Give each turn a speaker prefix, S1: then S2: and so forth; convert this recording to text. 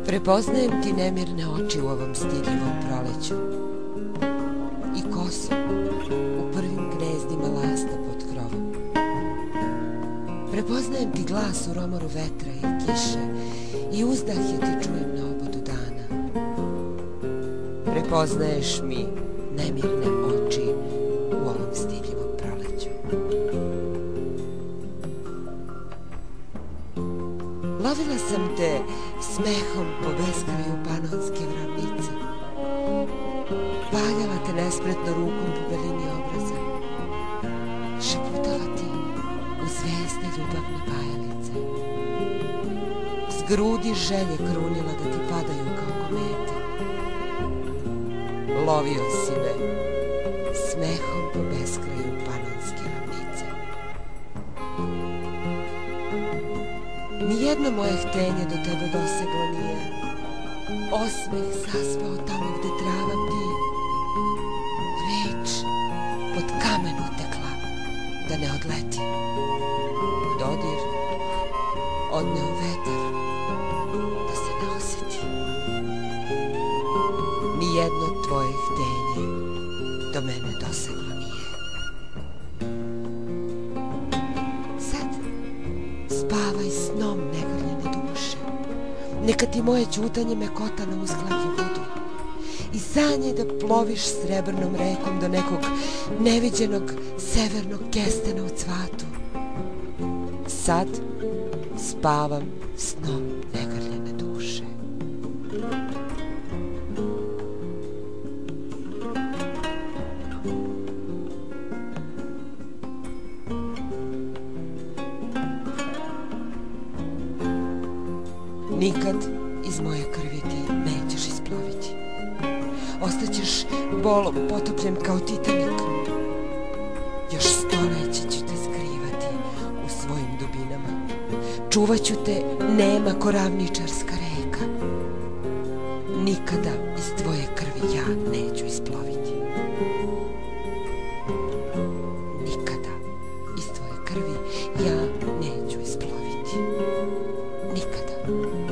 S1: Prepoznajem ti nemirne oči u ovom stidljivom proleću i kosu u prvim gnezdima lasta pod krovom. Prepoznajem ti glas u romoru vetra i kiše i uzdahe ti čujem na obodu dana. Prepoznaješ mi nemirne oči u ovom stidljivom proleću. Lovila sam te smehom po beskraju panonske ravnice. Valjala te nespretno rukom po belini obraza. Šeputala ti u zvezde ljubavne bajalice. S grudi želje krunila da ti padaju kao komete. Lovio si me smehom po beskraju panonske ravnice. Nijedno moje htenje do tebe doseglo nije. Osmeh zaspao tamo gde trava bdi. Reč pod kamen utekla da ne odleti. Dodir odneo vetar da se ne oseti. Nijedno tvoje htenje do mene doseglo nije. Sad spavaj snom negrljene duše. Neka ti moje ćutanje mekota na uzglavlju budu. I sanjaj da ploviš srebrnom rekom do nekog neviđenog severnog kestena u cvatu. Sad spavam snom negrljene duše. Nikad iz moje krvi ti nećeš isploviti. Ostaćeš bolom potopljen kao Titanik. Još stoleća ću te skrivati u svojim dubinama. Čuvaću te nema ko ravničarska reka. Nikada iz tvoje krvi ja neću isploviti. Nikada iz tvoje krvi ja neću isploviti. Nikada.